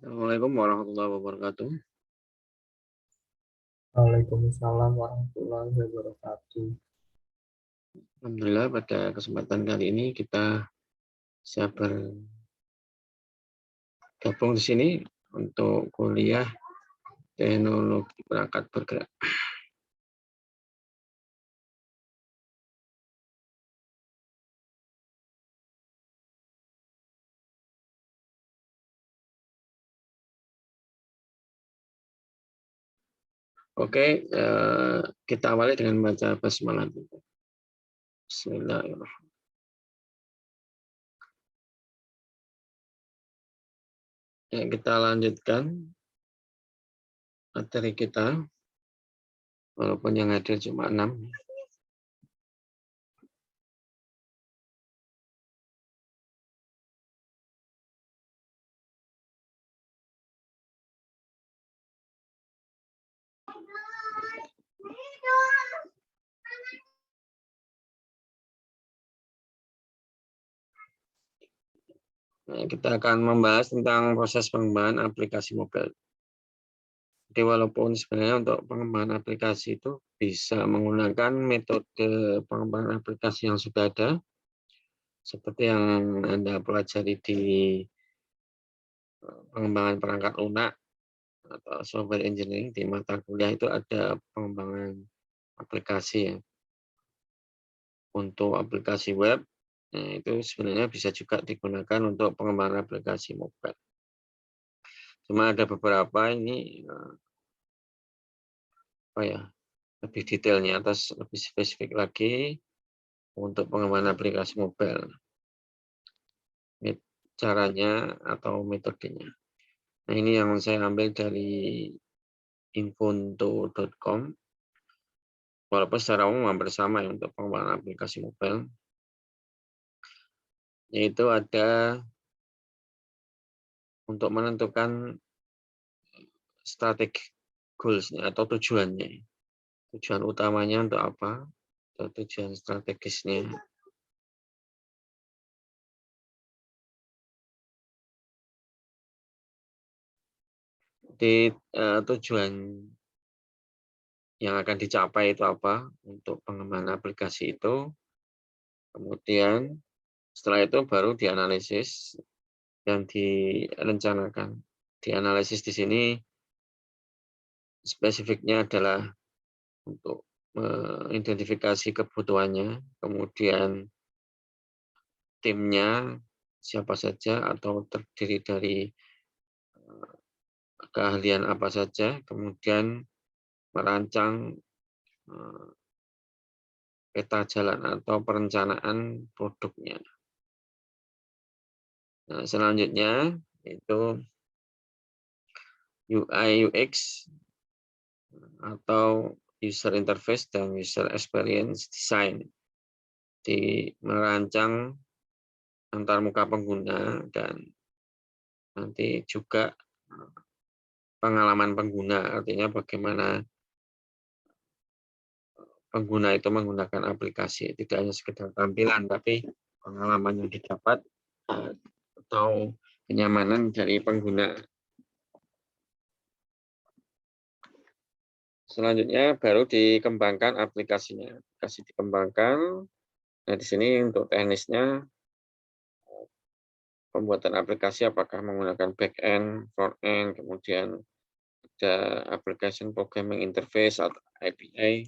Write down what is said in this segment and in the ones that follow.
Assalamualaikum warahmatullahi wabarakatuh. Waalaikumsalam warahmatullahi wabarakatuh. Alhamdulillah pada kesempatan kali ini kita bisa bergabung di sini untuk kuliah teknologi perangkat bergerak. Oke, kita awali dengan baca basmalah. Bismillahirrahmanirrahim. Ya, kita lanjutkan materi kita, walaupun yang hadir cuma 6. Nah, kita akan membahas tentang proses pengembangan aplikasi mobile. Jadi walaupun sebenarnya untuk pengembangan aplikasi itu bisa menggunakan metode pengembangan aplikasi yang sudah ada, seperti yang Anda pelajari di pengembangan perangkat lunak atau software engineering di mata kuliah itu ada pengembangan aplikasi ya. Untuk aplikasi web, nah itu sebenarnya bisa juga digunakan untuk pengembangan aplikasi mobile. Cuma ada beberapa ini lebih detailnya atau lebih spesifik lagi untuk pengembangan aplikasi mobile. Caranya atau metodenya. Nah, ini yang saya ambil dari infonto.com. Walaupun secara umum hampir sama ya untuk pengembangan aplikasi mobile. Yaitu ada untuk menentukan strategic goals-nya atau tujuannya. Tujuan utamanya untuk apa? Atau tujuan strategisnya. Di tujuan yang akan dicapai itu apa untuk pengembangan aplikasi itu. Kemudian setelah itu baru dianalisis dan direncanakan. Dianalisis di sini spesifiknya adalah untuk mengidentifikasi kebutuhannya, kemudian timnya siapa saja atau terdiri dari keahlian apa saja, kemudian merancang peta jalan atau perencanaan produknya. Nah, selanjutnya itu UI UX atau user interface dan user experience design. Di merancang antarmuka pengguna dan nanti juga pengalaman pengguna, artinya bagaimana pengguna itu menggunakan aplikasi, tidak hanya sekedar tampilan, tapi pengalaman yang didapat atau kenyamanan dari pengguna. Selanjutnya baru dikembangkan aplikasinya. Aplikasi dikembangkan. Nah, di sini untuk teknisnya pembuatan aplikasi apakah menggunakan back-end, front-end, kemudian ada application programming interface atau API.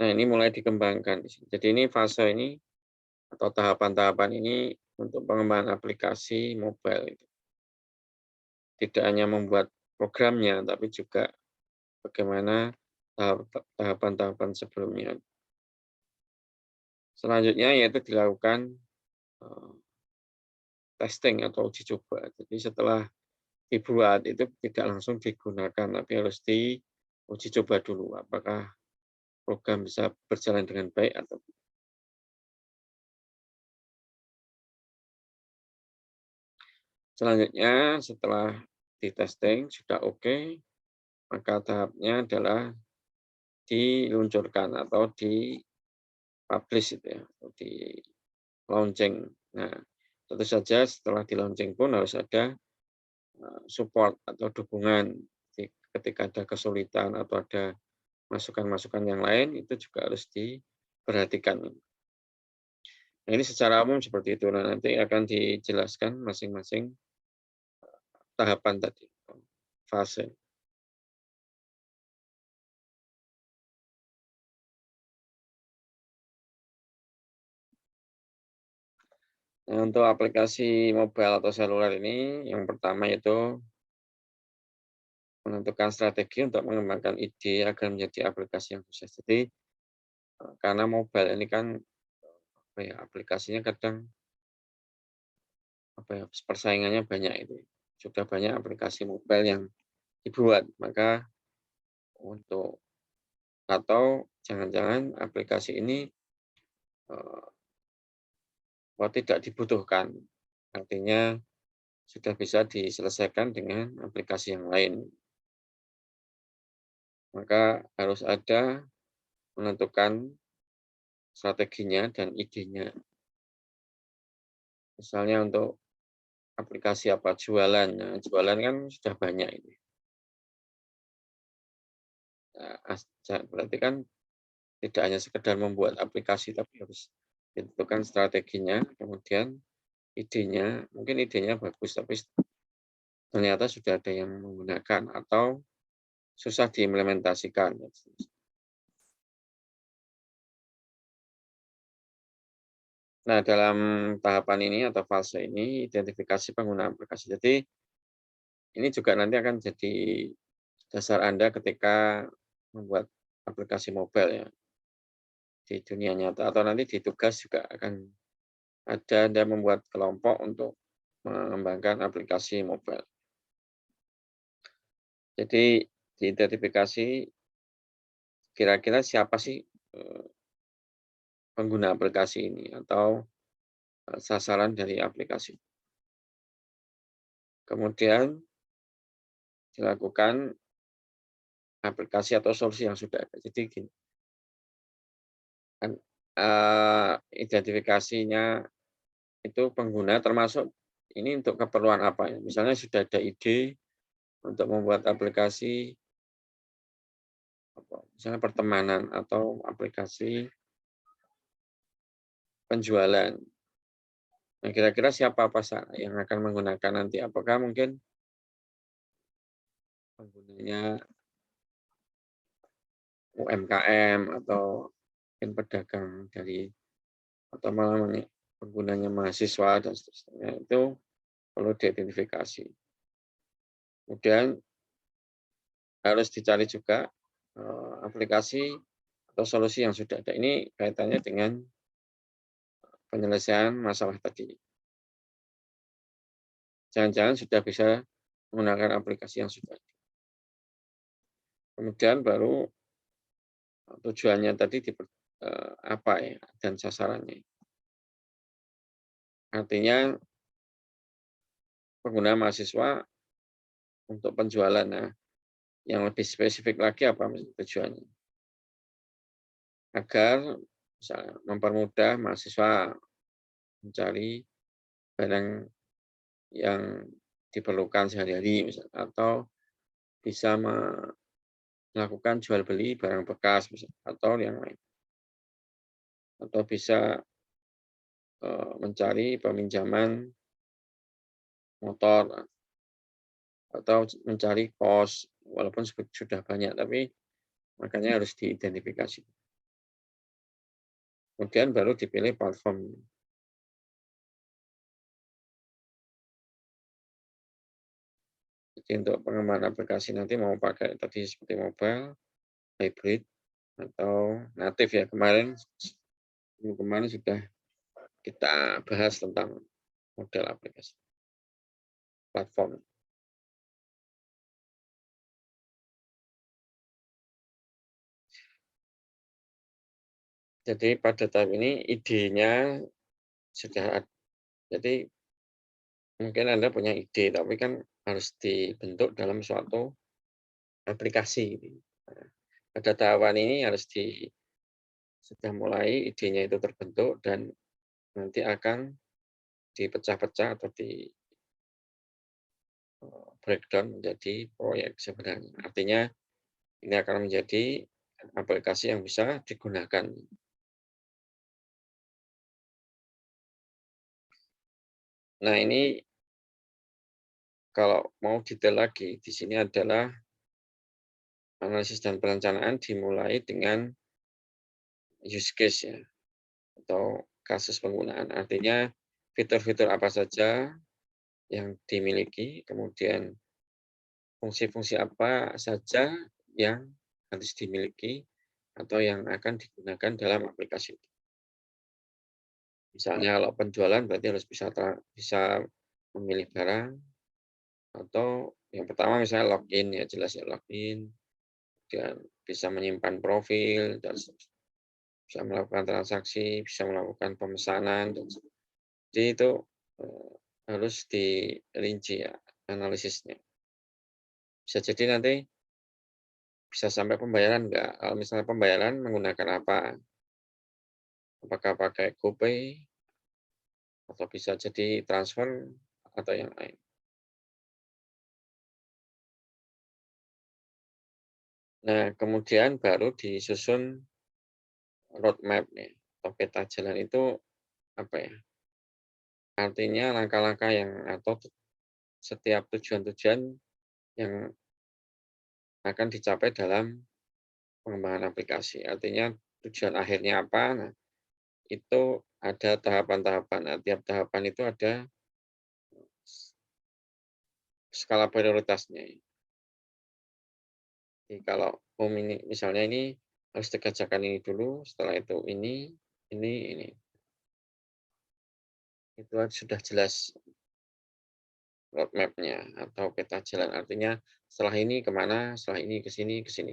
Nah, ini mulai dikembangkan. Jadi ini fase ini atau tahapan-tahapan ini untuk pengembangan aplikasi mobile. Tidak hanya membuat programnya, tapi juga bagaimana tahapan-tahapan sebelumnya. Selanjutnya yaitu dilakukan testing atau uji coba. Jadi setelah dibuat itu tidak langsung digunakan, tapi harus diuji coba dulu apakah program bisa berjalan dengan baik atau tidak. Selanjutnya setelah di testing sudah oke, maka tahapnya adalah diluncurkan atau di publish itu ya, atau di launching. Nah, tentu saja setelah di launching pun harus ada support atau dukungan ketika ada kesulitan atau ada masukan-masukan yang lain, itu juga harus diperhatikan. Nah, ini secara umum seperti itu. Nah, nanti akan dijelaskan masing-masing tahapan tadi, fase. Nah, untuk aplikasi mobile atau seluler ini, yang pertama itu menentukan strategi untuk mengembangkan ide agar menjadi aplikasi yang sukses. Jadi, karena mobile ini kan apa ya, aplikasinya kadang apa ya, persaingannya banyak itu. Sudah banyak aplikasi mobile yang dibuat, maka untuk atau jangan-jangan aplikasi ini tidak dibutuhkan. Artinya sudah bisa diselesaikan dengan aplikasi yang lain. Maka harus ada menentukan strateginya dan idenya. Misalnya untuk aplikasi apa, jualan. Nah, jualan kan sudah banyak ini. Nah, berarti kan tidak hanya sekedar membuat aplikasi, tapi harus ditentukan strateginya, kemudian idenya. Mungkin idenya bagus, tapi ternyata sudah ada yang menggunakan atau susah diimplementasikan. Nah, dalam tahapan ini atau fase ini, identifikasi pengguna aplikasi. Jadi, ini juga nanti akan jadi dasar Anda ketika membuat aplikasi mobile ya, di dunia nyata. Atau nanti di tugas juga akan ada Anda membuat kelompok untuk mengembangkan aplikasi mobile. Jadi, diidentifikasi kira-kira siapa sih pengguna aplikasi ini atau sasaran dari aplikasi. Kemudian dilakukan aplikasi atau solusi yang sudah ada. Jadi gini, kan identifikasinya itu pengguna termasuk ini untuk keperluan apa ya. Misalnya sudah ada ide untuk membuat aplikasi misalnya pertemanan atau aplikasi penjualan. Nah, kira-kira siapa pasar yang akan menggunakan nanti? Apakah mungkin penggunanya UMKM atau mungkin pedagang dari atau malah penggunanya mahasiswa dan seterusnya, itu perlu diidentifikasi. Kemudian harus dicari juga aplikasi atau solusi yang sudah ada. Ini kaitannya dengan penyelesaian masalah tadi. Jangan-jangan sudah bisa menggunakan aplikasi yang sudah ada. Kemudian baru tujuannya tadi apa ya dan sasarannya. Artinya pengguna mahasiswa untuk penjualan. Nah, yang lebih spesifik lagi apa tujuannya? Agar misalnya mempermudah mahasiswa mencari barang yang diperlukan sehari-hari atau bisa melakukan jual beli barang bekas atau yang lain. Atau bisa mencari peminjaman motor atau mencari kos walaupun sudah banyak, tapi makanya harus diidentifikasi. Kemudian baru dipilih platform. Jadi untuk pengembangan aplikasi nanti mau pakai tadi seperti mobile, hybrid, atau natif ya. Kemarin sudah kita bahas tentang model aplikasi platform. Jadi pada tahap ini idenya sudah ada. Jadi mungkin Anda punya ide, tapi kan harus dibentuk dalam suatu aplikasi. Nah, pada tahapan ini sudah mulai idenya itu terbentuk dan nanti akan dipecah-pecah atau breakdown menjadi proyek sebenarnya. Artinya ini akan menjadi aplikasi yang bisa digunakan. Nah, ini kalau mau detail lagi, di sini adalah analisis dan perencanaan dimulai dengan use case ya, atau kasus penggunaan. Artinya fitur-fitur apa saja yang dimiliki, kemudian fungsi-fungsi apa saja yang harus dimiliki atau yang akan digunakan dalam aplikasi itu. Misalnya kalau penjualan berarti harus bisa memilih barang, atau yang pertama misalnya login ya, jelas ya login, dan bisa menyimpan profil, dan bisa melakukan transaksi, bisa melakukan pemesanan, dan jadi itu harus dirinci ya analisisnya. Bisa jadi nanti bisa sampai pembayaran enggak, kalau misalnya pembayaran menggunakan apa? Apakah pakai GoPay, atau bisa jadi transfer, atau yang lain. Nah, kemudian baru disusun roadmap nih, atau peta jalan itu apa ya? Artinya langkah-langkah yang atau setiap tujuan-tujuan yang akan dicapai dalam pengembangan aplikasi. Artinya tujuan akhirnya apa? Nah, itu ada tahapan-tahapan. Nah, tiap tahapan itu ada skala prioritasnya. Jadi kalau ini misalnya ini harus dikerjakan ini dulu, setelah itu ini. Itu sudah jelas roadmap-nya atau peta jalan. Artinya setelah ini kemana, setelah ini ke sini, ke sini.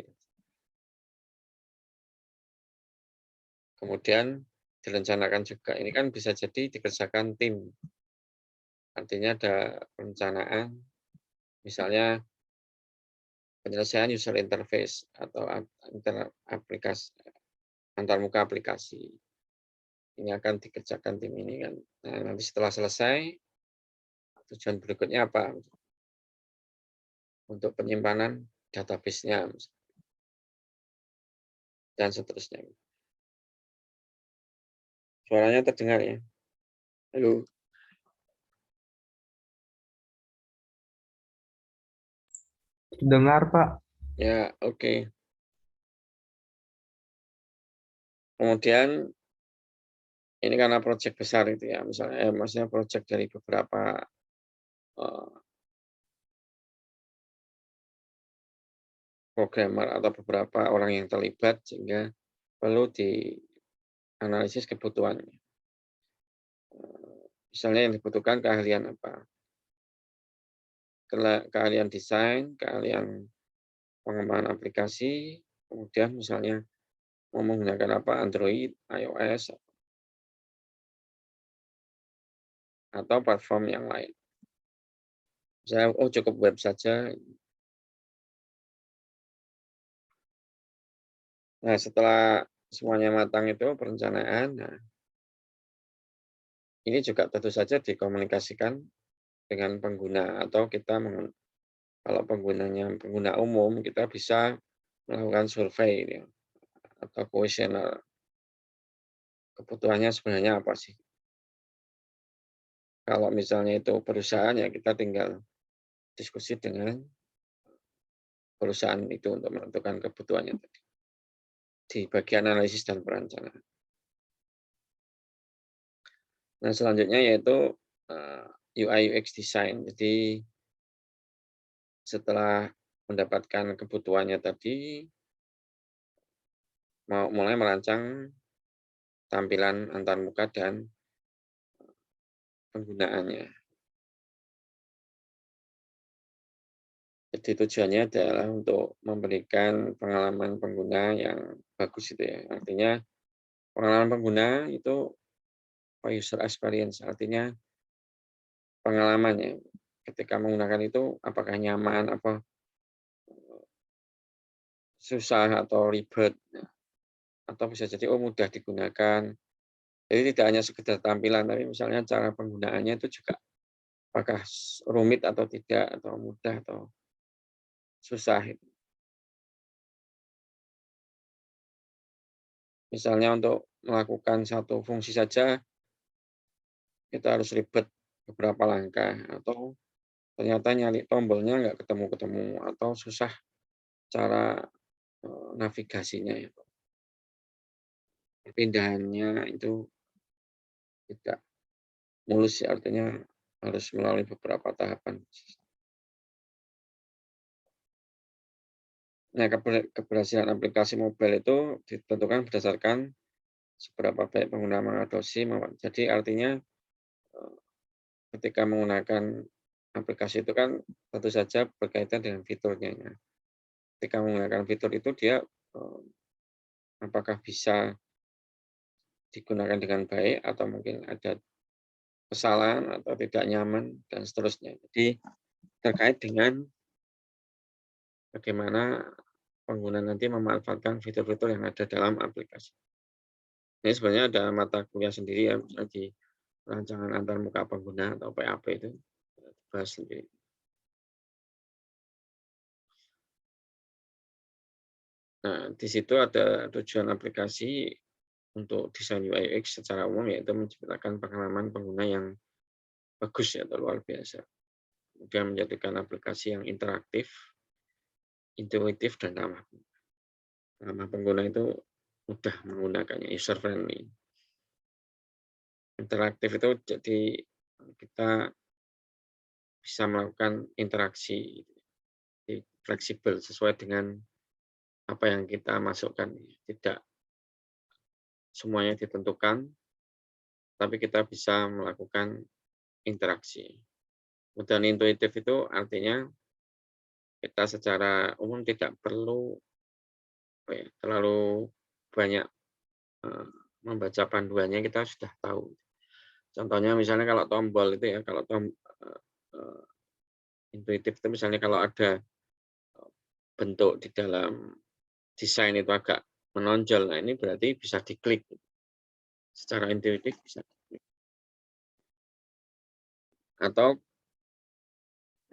Kemudian direncanakan juga. Ini kan bisa jadi dikerjakan tim. Artinya ada perencanaan, misalnya penyelesaian user interface atau aplikasi antarmuka aplikasi. Ini akan dikerjakan tim ini kan. Nah, nanti setelah selesai, tujuan berikutnya apa? Untuk penyimpanan database-nya dan seterusnya. Suaranya terdengar ya? Halo. Dengar, Pak. Ya, oke. Kemudian ini karena proyek besar itu ya, misalnya maksudnya proyek dari beberapa programmer atau beberapa orang yang terlibat, sehingga perlu dianalisis kebutuhannya. Misalnya yang dibutuhkan keahlian apa? Keahlian desain, keahlian pengembangan aplikasi, kemudian misalnya mau menggunakan apa, Android, iOS, atau platform yang lain. Misalnya, oh cukup web saja. Nah, setelah semuanya matang itu perencanaan, nah, ini juga tentu saja dikomunikasikan dengan pengguna, atau kita kalau pengguna umum, kita bisa melakukan survei ya, atau kuesioner. Kebutuhannya sebenarnya apa sih? Kalau misalnya itu perusahaan, ya kita tinggal diskusi dengan perusahaan itu untuk menentukan kebutuhannya tadi. Di bagian analisis dan perencanaan. Nah, selanjutnya yaitu UI UX design. Jadi setelah mendapatkan kebutuhannya tadi, mau mulai merancang tampilan antarmuka dan penggunaannya. Jadi tujuannya adalah untuk memberikan pengalaman pengguna yang bagus itu ya. Artinya pengalaman pengguna itu user experience, artinya pengalamannya ketika menggunakan itu apakah nyaman, apa susah atau ribet, atau bisa jadi mudah digunakan. Jadi tidak hanya sekedar tampilan, tapi misalnya cara penggunaannya itu juga apakah rumit atau tidak, atau mudah atau susah. Misalnya untuk melakukan satu fungsi saja, kita harus ribet beberapa langkah, atau ternyata nyari tombolnya nggak ketemu-ketemu, atau susah cara navigasinya, ya. Perpindahannya itu tidak mulus, ya, artinya harus melalui beberapa tahapan. Nah, keberhasilan aplikasi mobile itu ditentukan berdasarkan seberapa baik pengguna mengadopsi. Jadi artinya ketika menggunakan aplikasi itu kan tentu saja berkaitan dengan fiturnya. Ketika menggunakan fitur itu dia apakah bisa digunakan dengan baik atau mungkin ada kesalahan atau tidak nyaman dan seterusnya. Jadi terkait dengan bagaimana pengguna nanti memanfaatkan fitur-fitur yang ada dalam aplikasi. Ini sebenarnya ada mata kuliah sendiri, ya, misalnya di rancangan antarmuka pengguna atau PAP itu dibahas sendiri. Nah, di situ ada tujuan aplikasi untuk desain UI UX secara umum, yaitu menciptakan pengalaman pengguna yang bagus, ya, atau luar biasa. Kemudian menjadikan aplikasi yang interaktif, intuitif, dan ramah pengguna itu mudah menggunakannya, user friendly. Interaktif itu jadi kita bisa melakukan interaksi, fleksibel sesuai dengan apa yang kita masukkan. Tidak semuanya ditentukan, tapi kita bisa melakukan interaksi. Kemudian intuitif itu artinya kita secara umum tidak perlu terlalu banyak membaca panduannya, kita sudah tahu. Contohnya misalnya kalau tombol itu, ya, kalau intuitif itu misalnya kalau ada bentuk di dalam desain itu agak menonjol, nah ini berarti bisa diklik. Secara intuitif bisa diklik. Atau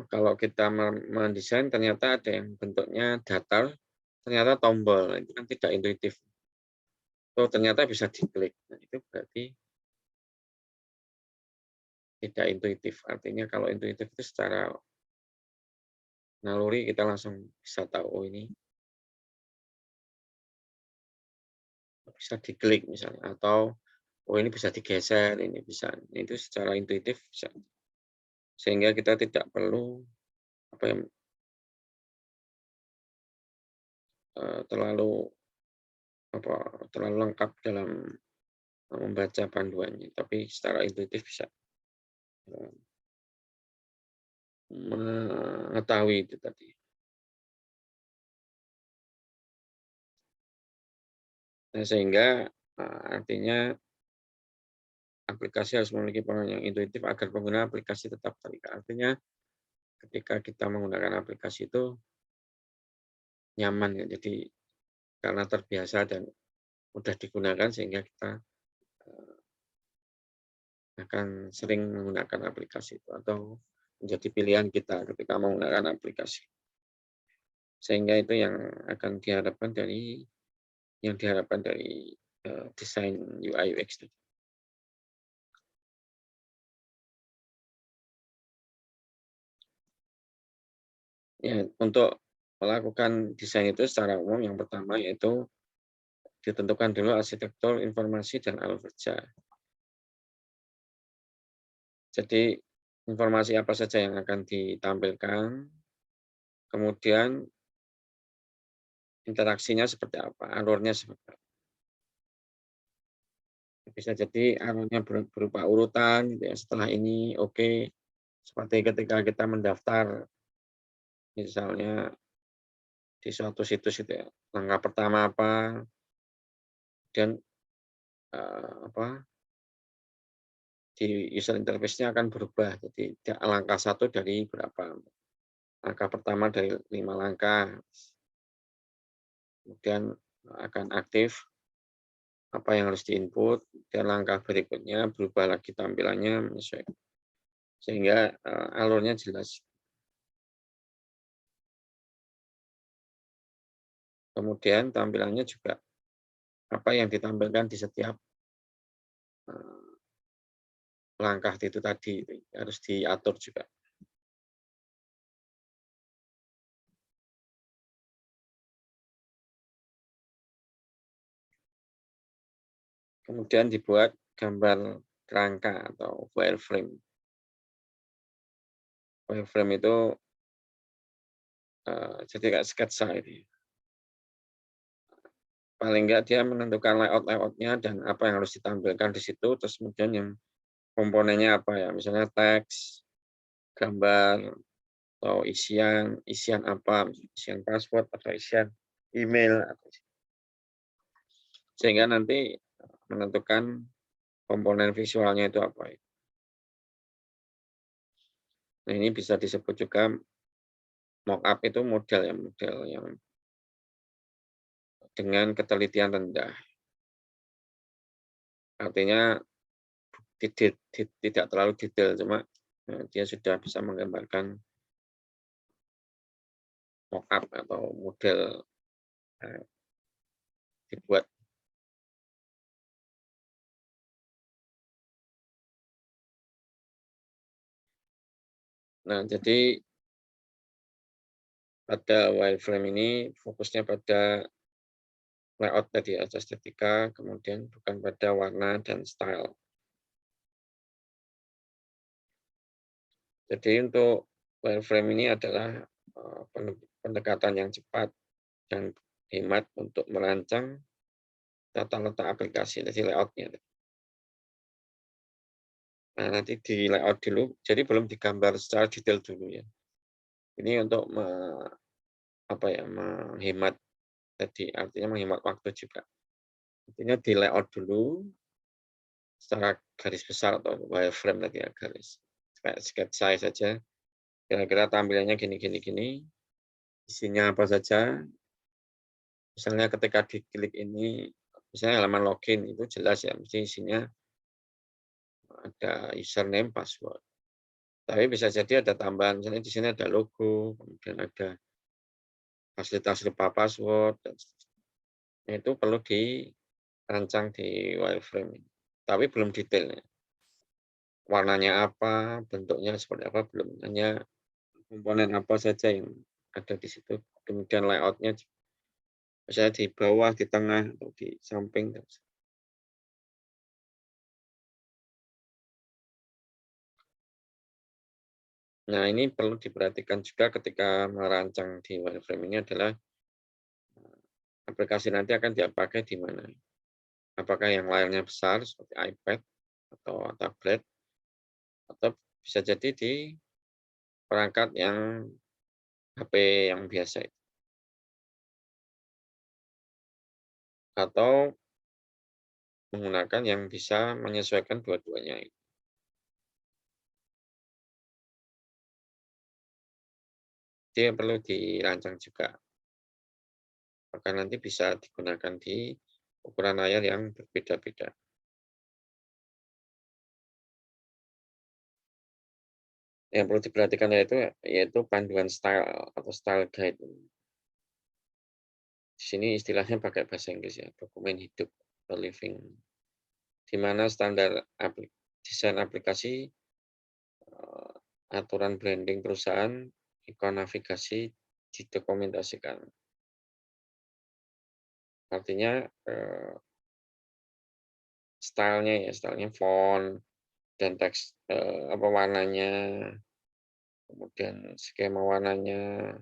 kalau kita mendesain ternyata ada yang bentuknya datar, ternyata tombol, nah, itu kan tidak intuitif. Oh, ternyata bisa diklik. Nah, itu berarti tidak intuitif. Artinya kalau intuitif itu secara naluri kita langsung bisa tahu, oh ini bisa diklik misalnya, atau oh ini bisa digeser, ini bisa. Itu secara intuitif bisa. Sehingga kita tidak perlu terlalu terlalu lengkap dalam membaca panduannya, tapi secara intuitif bisa mengetahui itu tadi. Nah, sehingga artinya aplikasi harus memiliki pengembangan yang intuitif agar pengguna aplikasi tetap tertarik. Artinya ketika kita menggunakan aplikasi itu nyaman, ya, jadi karena terbiasa dan mudah digunakan sehingga kita akan sering menggunakan aplikasi itu atau menjadi pilihan kita ketika menggunakan aplikasi. Sehingga itu yang akan diharapkan dari desain UI UX itu. Ya, untuk melakukan desain itu secara umum yang pertama yaitu ditentukan dulu arsitektur informasi dan alur kerja. Jadi informasi apa saja yang akan ditampilkan, kemudian interaksinya seperti apa, alurnya seperti apa. Bisa jadi alurnya berupa urutan, gitu ya. Setelah ini oke, seperti ketika kita mendaftar misalnya di suatu situs itu, ya. Langkah pertama apa, dan di user interface-nya akan berubah. Jadi langkah 1 dari berapa? Langkah pertama dari 5 langkah. Kemudian akan aktif apa yang harus diinput, dan langkah berikutnya berubah lagi tampilannya menyesuaikan. sehingga alurnya jelas. Kemudian tampilannya juga apa yang ditampilkan di setiap langkah itu tadi harus diatur juga. Kemudian dibuat gambar kerangka atau wireframe. Wireframe itu jadi kayak sketsa ini. Paling enggak dia menentukan layout-layoutnya dan apa yang harus ditampilkan di situ, terus kemudian yang komponennya apa ya, misalnya teks, gambar, atau isian apa, isian password atau isian email, sehingga nanti menentukan komponen visualnya itu apa. Nah, ini bisa disebut juga mockup itu model yang dengan ketelitian rendah. Artinya tidak terlalu detail, cuma dia sudah bisa menggambarkan mockup atau model dibuat. Nah, jadi pada wireframe ini fokusnya pada layout tadi, aja estetika, kemudian bukan pada warna dan style. Jadi untuk wireframe ini adalah pendekatan yang cepat dan hemat untuk merancang tata letak aplikasi, jadi layout-nya. Nah, nanti di layout dulu, jadi belum digambar secara detail dulu ya. Ini untuk menghemat tadi, artinya menghemat waktu juga. Artinya di layout dulu secara garis besar atau wireframe tadi ya, garis kayak sketsa saja. Kira-kira tampilannya gini, isinya apa saja. Misalnya ketika diklik ini, misalnya halaman login itu jelas ya, mesti isinya ada username, password. Tapi bisa jadi ada tambahan, misalnya di sini ada logo, kemudian ada fasilitas lupa password, dan itu perlu dirancang di wireframe. Tapi belum detailnya. Warnanya apa, bentuknya seperti apa, belum. Hanya komponen apa saja yang ada di situ. Kemudian layout-nya, misalnya di bawah, di tengah, atau di samping. Nah, ini perlu diperhatikan juga ketika merancang di wireframe ini adalah aplikasi nanti akan dipakai di mana. Apakah yang layarnya besar seperti iPad atau tablet, atau bisa jadi di perangkat yang HP yang biasa, atau menggunakan yang bisa menyesuaikan dua-duanya. Jadi perlu dirancang juga. Maka nanti bisa digunakan di ukuran layar yang berbeda-beda. Yang perlu diperhatikan yaitu panduan style atau style guide. Di sini istilahnya pakai bahasa Inggris ya, dokumen hidup atau living, di mana standar desain aplikasi, aturan branding perusahaan, ikon navigasi didokumentasikan. Artinya stylenya font dan teks warnanya, kemudian skema warnanya,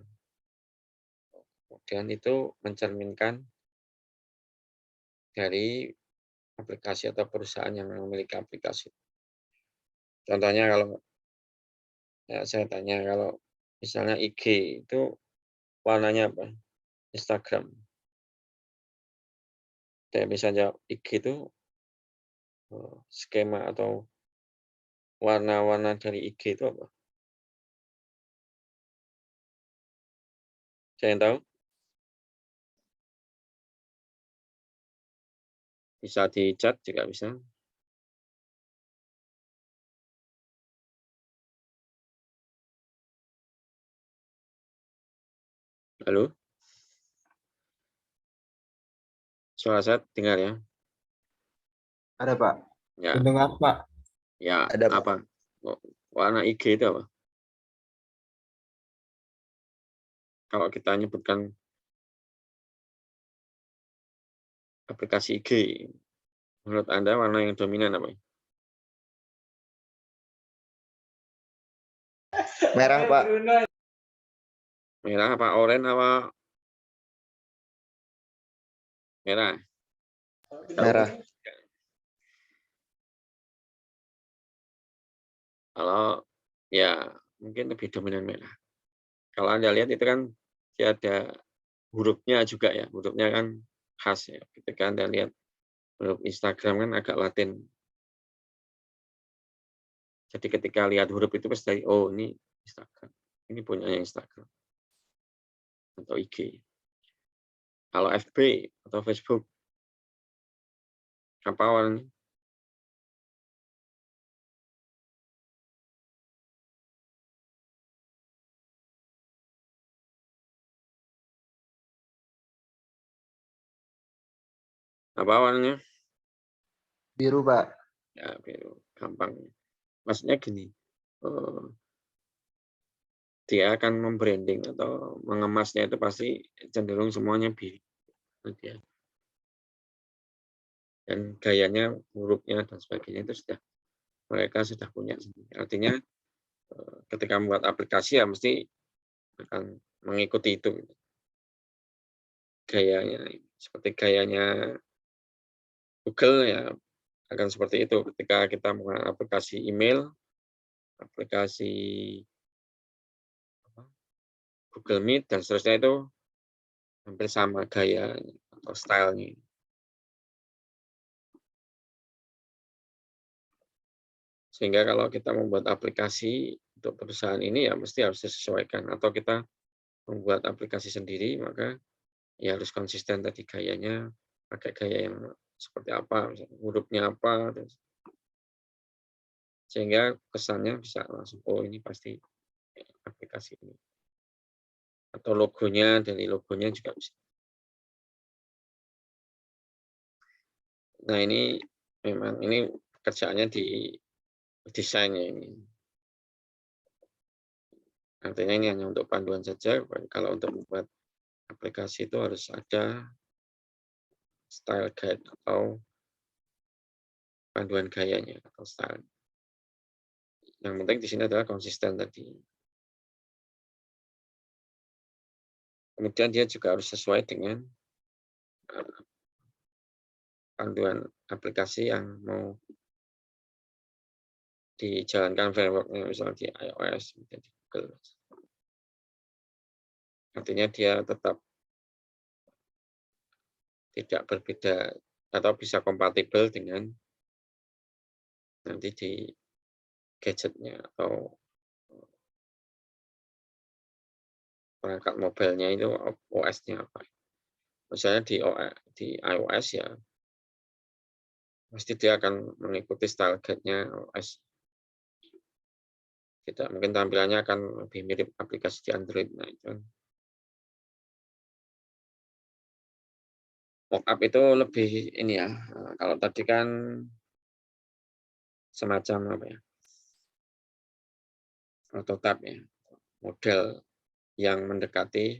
kemudian itu mencerminkan dari aplikasi atau perusahaan yang memiliki aplikasi. Contohnya kalau saya tanya, kalau misalnya IG itu warnanya apa? Instagram. Saya bisa jawab IG itu skema atau warna-warna dari IG itu apa? Saya yang tahu? Bisa di chat juga bisa. Halo? Suara saya dengar ya? Ada, Pak. Ya, Terdengar, Pak. ya Ada, Pak. apa? Warna IG itu apa? Kalau kita nyebutkan aplikasi IG, menurut Anda warna yang dominan apa? Merah, Pak. Merah apa oranye apa merah? Merah. Kalau ya mungkin lebih dominan merah. Kalau Anda lihat itu kan dia ada hurufnya juga ya, hurufnya kan khas ya. Ketika Anda lihat huruf Instagram kan agak Latin. Jadi ketika lihat huruf itu pasti, oh ini Instagram, ini punyanya Instagram atau IG. Kalau FB atau Facebook, apa warnanya? Apa warnanya? Biru, Pak. Ya biru, gampang. Maksudnya gini, dia akan membranding atau mengemasnya itu pasti cenderung semuanya biru. Dia. Dan gayanya, hurufnya dan sebagainya itu mereka sudah punya sendiri. Artinya ketika membuat aplikasi ya mesti akan mengikuti itu. Gayanya seperti gayanya Google ya akan seperti itu. Ketika kita menggunakan aplikasi email, aplikasi Google Meet dan seterusnya itu hampir sama gaya atau stylenya. Sehingga kalau kita membuat aplikasi untuk perusahaan ini ya mesti harus disesuaikan, atau kita membuat aplikasi sendiri maka ya harus konsisten tadi gayanya, pakai gaya yang seperti apa, misalnya hurufnya apa, sehingga kesannya bisa langsung, oh ini pasti aplikasi ini. Atau logonya, dari logonya juga bisa. Nah ini memang ini pekerjaannya di desainnya ini. Artinya ini hanya untuk panduan saja, kalau untuk membuat aplikasi itu harus ada style guide atau panduan gayanya atau style. Yang penting di sini adalah konsisten tadi. Kemudian dia juga harus sesuai dengan panduan aplikasi yang mau dijalankan framework-nya, misalnya di iOS, di Google. Artinya dia tetap tidak berbeda atau bisa kompatibel dengan nanti di gadgetnya atau perangkat mobilenya itu OS-nya apa. Misalnya di iOS ya, pasti dia akan mengikuti style guide-nya OS. Tidak mungkin tampilannya akan lebih mirip aplikasi di Android. Nah, itu mockup itu lebih ini ya. Kalau tadi kan semacam apa ya? Prototipe ya, model yang mendekati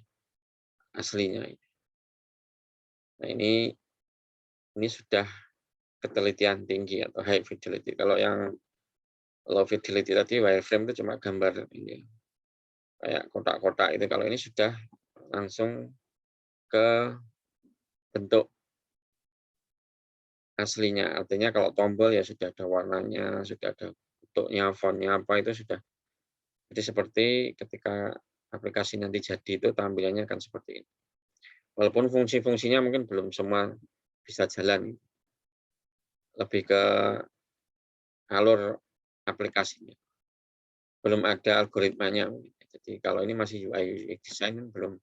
aslinya. Nah, ini sudah ketelitian tinggi atau high fidelity. Kalau yang low fidelity tadi wireframe itu cuma gambar ini kayak kotak-kotak itu. Kalau ini sudah langsung ke bentuk aslinya. Artinya kalau tombol ya sudah ada warnanya, sudah ada bentuknya, fontnya apa itu sudah. Jadi seperti ketika aplikasi nanti jadi itu tampilannya akan seperti ini. Walaupun fungsi-fungsinya mungkin belum semua bisa jalan, lebih ke alur aplikasinya. Belum ada algoritmanya. Jadi kalau ini masih UI UX design belum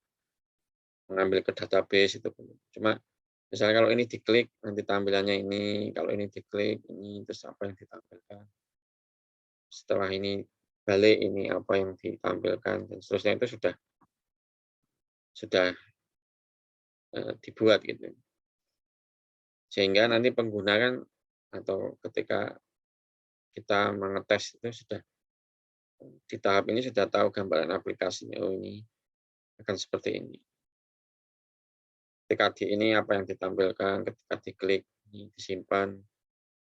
mengambil ke database itu belum. Cuma misalnya kalau ini diklik nanti tampilannya ini, kalau ini diklik ini terus apa yang ditampilkan. Setelah ini balik ini apa yang ditampilkan dan seterusnya itu sudah dibuat gitu. Sehingga nanti pengguna kan atau ketika kita mengetes itu sudah di tahap ini sudah tahu gambaran aplikasinya. Oh, ini akan seperti ini. Ketika di ini apa yang ditampilkan, ketika diklik ini disimpan,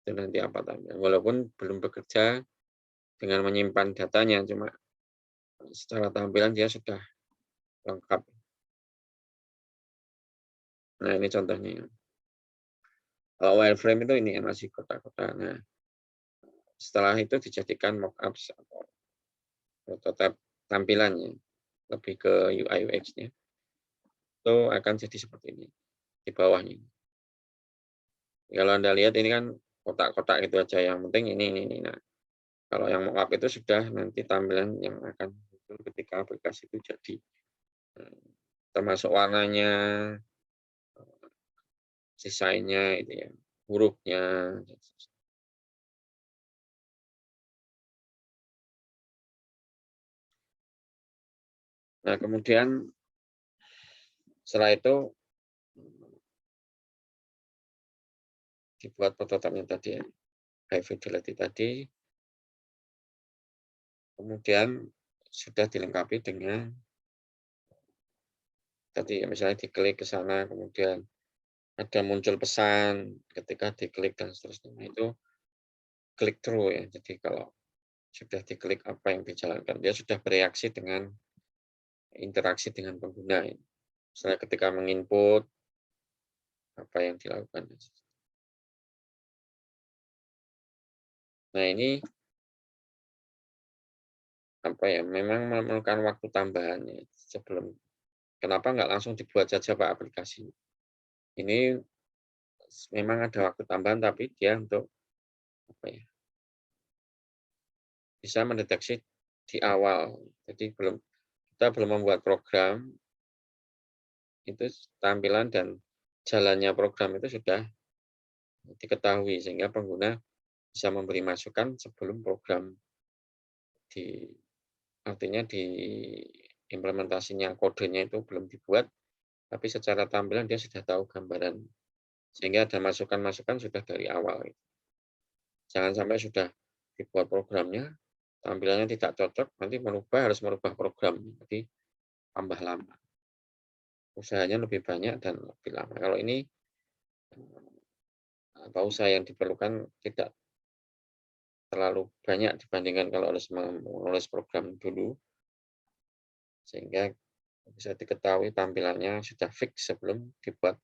itu nanti apa tampilan. Walaupun belum bekerja dengan menyimpan datanya, cuma secara tampilan dia sudah lengkap. Nah, ini contohnya. Kalau wireframe itu ini masih kotak-kotak. Nah, setelah itu dijadikan mockup atau prototipe tampilannya, lebih ke UI UX-nya. Itu akan jadi seperti ini di bawahnya. Kalau Anda lihat ini kan kotak-kotak itu aja, yang penting ini. Nah, kalau yang mockup itu sudah nanti tampilan yang akan muncul ketika aplikasi itu jadi. Termasuk warnanya, desainnya, itu ya, hurufnya. Nah, kemudian setelah itu dibuat prototipenya tadi ya, high fidelity tadi, kemudian sudah dilengkapi dengan tadi misalnya diklik ke sana, kemudian ada muncul pesan ketika diklik dan seterusnya. Itu klik through ya. Jadi kalau sudah diklik apa yang dijalankan, dia sudah bereaksi dengan interaksi dengan pengguna. Misalnya ketika menginput apa yang dilakukan. Nah, ini apa ya? Memang memerlukan waktu tambahan ya sebelum. Kenapa nggak langsung dibuat saja Pak aplikasi? Ini memang ada waktu tambahan, tapi dia untuk apa ya? Bisa mendeteksi di awal. Jadi kita belum membuat program, itu tampilan dan jalannya program itu sudah diketahui sehingga pengguna bisa memberi masukan sebelum program artinya di implementasinya kodenya itu belum dibuat, tapi secara tampilan dia sudah tahu gambaran sehingga ada masukan-masukan sudah dari awal. Jangan sampai sudah dibuat programnya, tampilannya tidak cocok, nanti harus merubah program, jadi tambah lama. Usahanya lebih banyak dan lebih lama. Kalau ini usaha yang diperlukan tidak terlalu banyak dibandingkan kalau harus menulis program dulu, sehingga bisa diketahui tampilannya sudah fix sebelum dibuat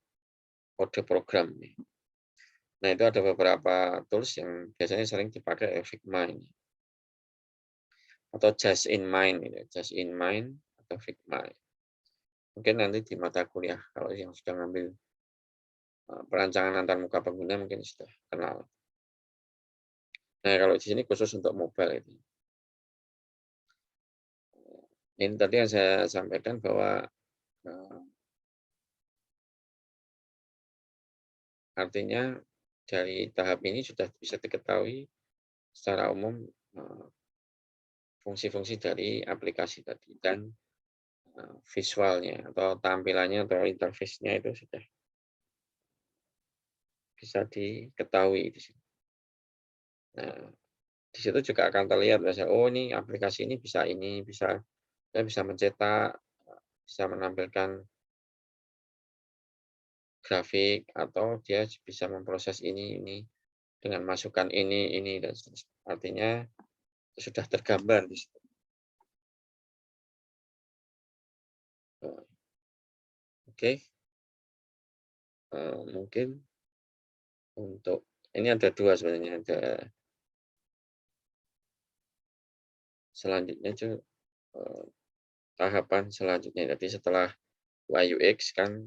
kode program. Nah, itu ada beberapa tools yang biasanya sering dipakai Figma ini. Atau Just in Mind, Just in Mind atau Figma. Mungkin nanti di mata kuliah, kalau yang sudah ngambil perancangan antarmuka pengguna mungkin sudah kenal. Nah, kalau di sini khusus untuk mobile itu. Ini tadi yang saya sampaikan bahwa artinya dari tahap ini sudah bisa diketahui secara umum fungsi-fungsi dari aplikasi tadi dan visualnya atau tampilannya atau interface-nya itu sudah bisa diketahui di sini. Nah, di situ juga akan terlihat misalnya, oh ini aplikasi ini, saya bisa mencetak, bisa menampilkan grafik, atau dia bisa memproses ini dengan masukan ini dan seterusnya. Artinya sudah tergambar di situ. Oke, mungkin untuk ini ada dua sebenarnya, ada selanjutnya itu tahapan selanjutnya. Jadi setelah UI UX kan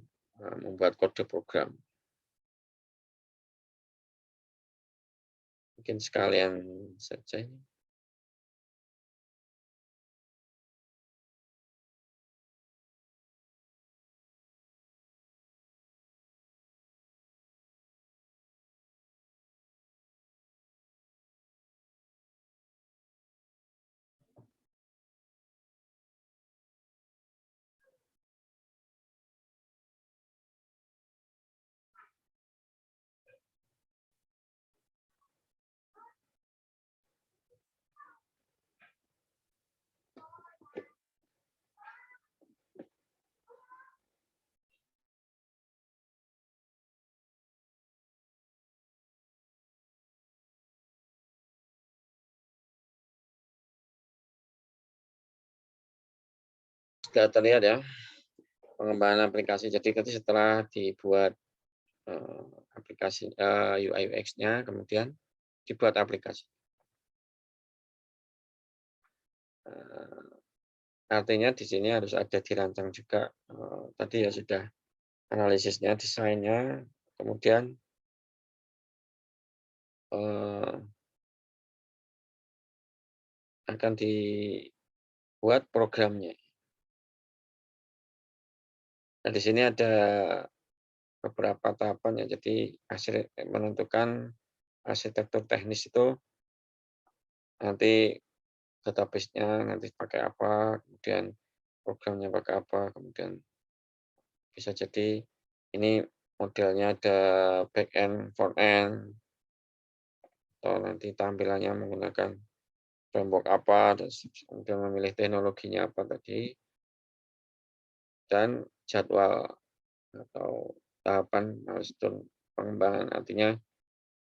membuat kode program. Mungkin sekalian saja. Sudah terlihat ya pengembangan aplikasi. Jadi setelah dibuat aplikasi UI UX-nya, kemudian dibuat aplikasi. Artinya di sini harus ada dirancang juga. Tadi ya sudah analisisnya, desainnya, kemudian akan dibuat programnya. Nah, di sini ada beberapa tahapan ya. Jadi menentukan arsitektur teknis itu nanti database-nya nanti pakai apa, kemudian programnya pakai apa, kemudian bisa jadi ini modelnya ada back end, front end, atau nanti tampilannya menggunakan framework apa, dan kemudian memilih teknologinya apa tadi, dan jadwal atau tahapan milestone pengembangan, artinya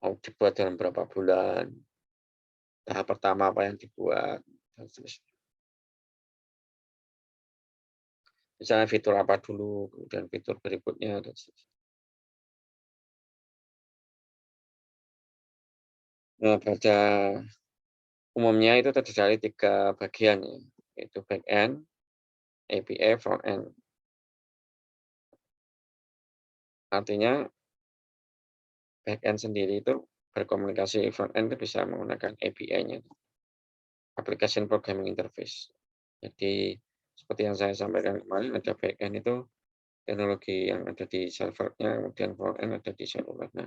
mau dibuat dalam berapa bulan, tahap pertama apa yang dibuat, dan seterusnya. Misalnya fitur apa dulu, kemudian fitur berikutnya, dan seterusnya. Nah, pada umumnya itu terdiri dari 3 bagian, ya, yaitu back end, API, front end. Artinya back end sendiri itu berkomunikasi front end itu bisa menggunakan API-nya, Application Programming Interface. Jadi seperti yang saya sampaikan kemarin, ada back end itu teknologi yang ada di servernya, kemudian front end ada di servernya.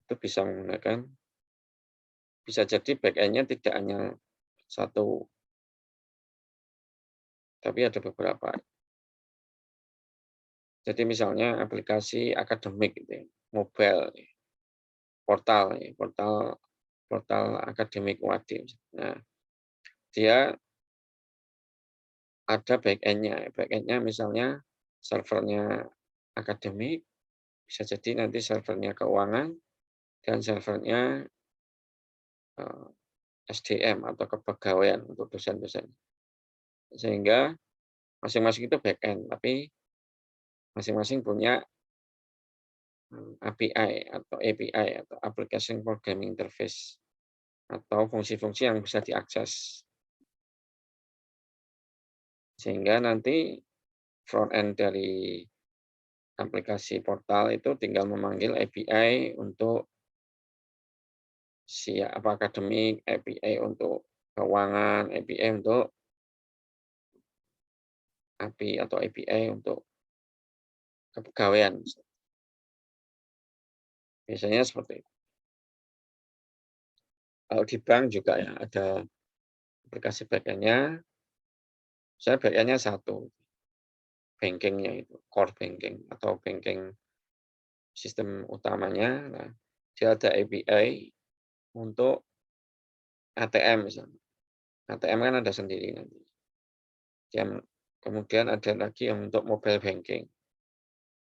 Itu bisa menggunakan, bisa jadi back end-nya tidak hanya satu, tapi ada beberapa. Jadi misalnya aplikasi akademik gitu ya, mobile, portal akademik Wadi. Nah, dia ada back end-nya. Back end-nya misalnya servernya akademik, bisa jadi nanti servernya keuangan, dan servernya SDM atau kepegawaian untuk dosen-dosen. Sehingga masing-masing itu back end, tapi masing-masing punya API atau Application Programming Interface, atau fungsi-fungsi yang bisa diakses. Sehingga nanti front end dari aplikasi portal itu tinggal memanggil API untuk akademik, API untuk keuangan, API untuk API untuk kepegawaian. Biasanya seperti itu. Kalau di bank juga ya ada aplikasi back-end-nya. Saya back-end-nya satu, banking-nya itu, core banking atau banking sistem utamanya. Nah, dia ada API untuk ATM misalnya. ATM kan ada sendiri nanti. Kemudian ada lagi yang untuk mobile banking.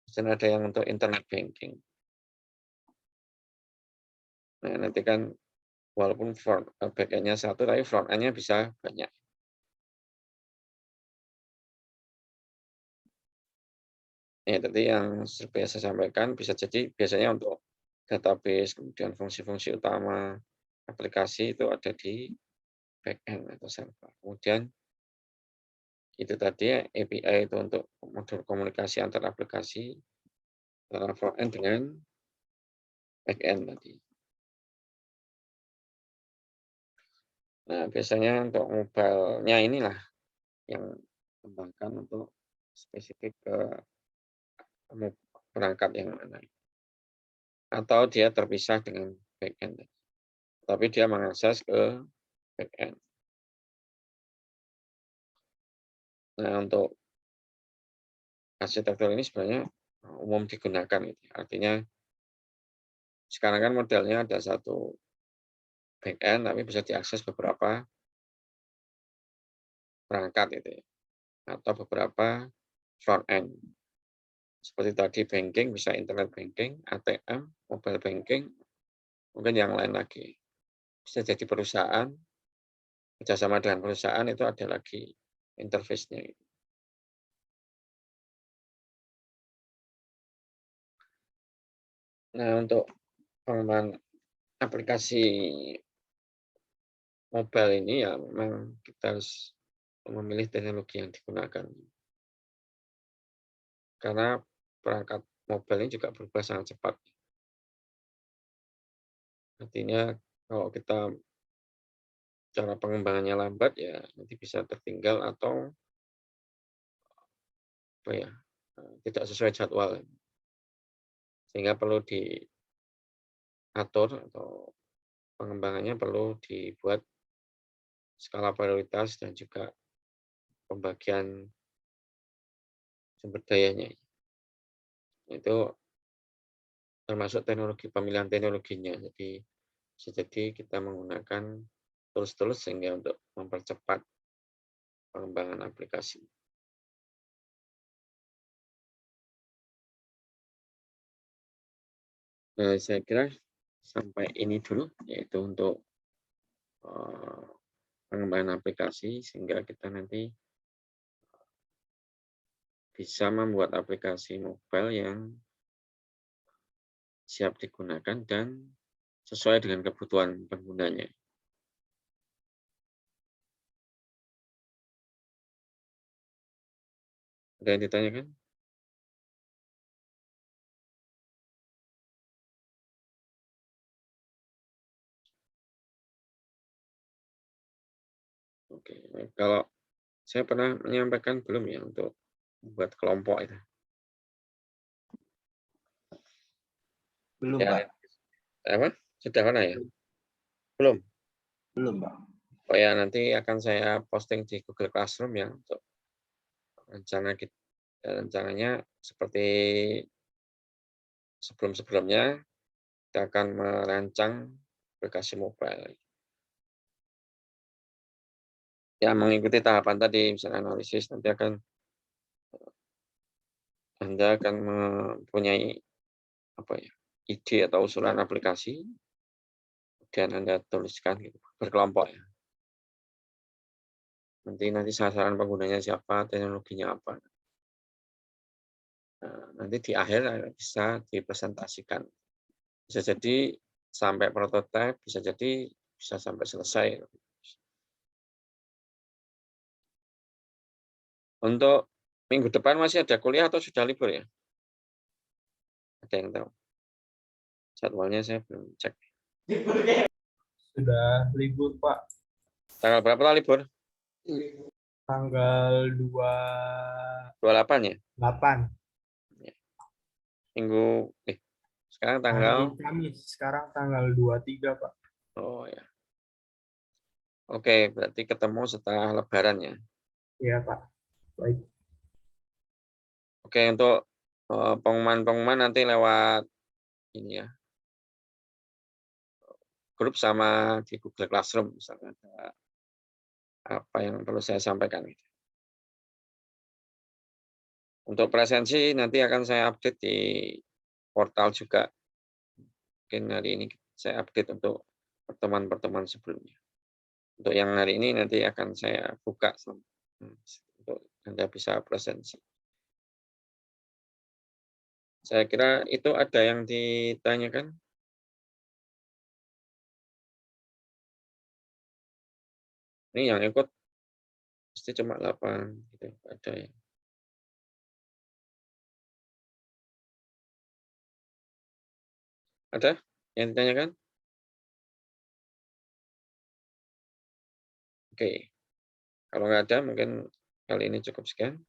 Dan ada yang untuk internet banking. Nah, nanti kan walaupun back end-nya satu, tapi front end-nya bisa banyak. Ya, tadi yang biasa saya sampaikan bisa jadi biasanya untuk database, kemudian fungsi-fungsi utama aplikasi itu ada di back end atau server. Kemudian itu tadi API itu untuk modul komunikasi antar aplikasi antara front end dengan back end tadi. Nah, biasanya untuk mobile-nya inilah yang kembangkan untuk spesifik ke perangkat yang mana. Atau dia terpisah dengan back end. Tapi dia mengakses ke back end. Nah, untuk arsitektur ini sebenarnya umum digunakan. Artinya sekarang kan modelnya ada satu back end, tapi bisa diakses beberapa perangkat itu ya, atau beberapa front end. Seperti tadi banking bisa internet banking, ATM, mobile banking, mungkin yang lain lagi. Bisa jadi perusahaan, kerjasama dengan perusahaan itu ada lagi interface-nya. Nah, untuk pengembangan aplikasi mobile ini ya memang kita harus memilih teknologi yang digunakan. Karena perangkat mobile ini juga berubah sangat cepat. Artinya kalau kita cara pengembangannya lambat ya nanti bisa tertinggal atau apa ya, tidak sesuai jadwal. Sehingga perlu diatur atau pengembangannya perlu dibuat skala prioritas dan juga pembagian sumber dayanya. Itu termasuk teknologi pemilihan teknologinya. Jadi bisa jadi kita menggunakan tools-tools sehingga untuk mempercepat pengembangan aplikasi. Saya kira sampai ini dulu, yaitu untuk pengembangan aplikasi sehingga kita nanti bisa membuat aplikasi mobile yang siap digunakan dan sesuai dengan kebutuhan penggunanya. Ada yang ditanyakan? Oke, kalau saya pernah menyampaikan belum ya untuk membuat kelompok itu? Belum, Ya, Pak. apa? Sudah mana ya? Belum. Belum, Pak. Oh ya, nanti akan saya posting di Google Classroom ya untuk rencananya seperti sebelum-sebelumnya kita akan merancang aplikasi mobile. Ya, mengikuti tahapan tadi, misalnya analisis, nanti Anda akan mempunyai apa ya, ide atau usulan aplikasi, kemudian Anda tuliskan gitu, berkelompok ya. Nanti sasaran penggunanya siapa, teknologinya apa. Nah, nanti di akhir bisa dipresentasikan. Bisa jadi sampai prototipe, bisa jadi bisa sampai selesai. Untuk minggu depan masih ada kuliah atau sudah libur ya? Ada yang tahu? Jadwalnya saya belum cek. Sudah libur, Pak. Tanggal berapa libur? Tanggal 28 ya? 28. Minggu, sekarang tanggal? Hari Kamis, sekarang tanggal 23, Pak. Oh ya. Oke, berarti ketemu setelah Lebaran ya? Iya, Pak. Baik. Oke, untuk pengumuman nanti lewat ini ya, grup sama di Google Classroom misalnya ada apa yang perlu saya sampaikan. Untuk presensi nanti akan saya update di portal juga. Mungkin hari ini saya update untuk pertemuan-pertemuan sebelumnya. Untuk yang hari ini nanti akan saya buka untuk Anda bisa presensi. Saya kira itu ada yang ditanyakan. Ini yang ikut pasti cuma 8 gitu, ada ya. Ada yang ditanyakan? Oke. Kalau nggak ada mungkin kali ini cukup sekian.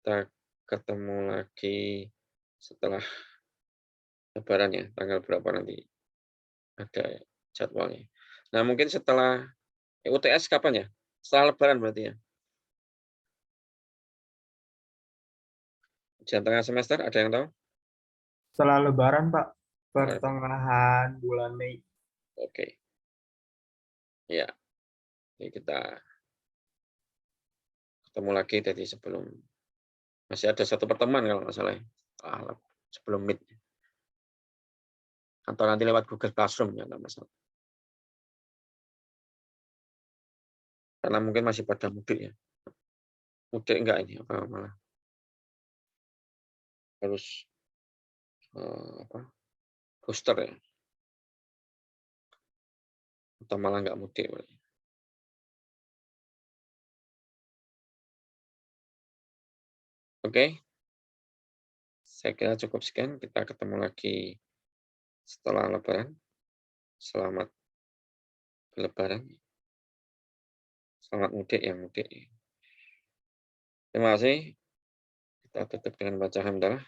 Kita ketemu lagi setelah Lebaran ya, tanggal berapa nanti ada jadwalnya. Nah, mungkin setelah UTS kapan ya? Setelah Lebaran berarti ya? Ujian tengah semester, ada yang tahu? Setelah Lebaran, Pak. Pertengahan bulan Mei. Oke. Ya, jadi kita ketemu lagi tadi sebelum masih ada satu pertemuan kalau nggak salah ya, sebelum Meet atau nanti lewat Google Classroom ya nggak masalah. Karena mungkin masih pada mudik ya. Mudik enggak ini apa malah harus booster ya. Atau malah enggak mudik. Oke. Saya kira cukup sekian. Kita ketemu lagi setelah Lebaran. Selamat Lebaran. Selamat mudik yang mudik. Terima kasih. Kita tutup dengan baca hamdalah.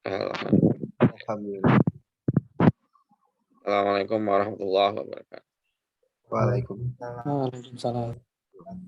Alhamdulillah. Assalamualaikum warahmatullahi wabarakatuh. Waalaikumsalam. Waalaikumsalam. Waalaikumsalam.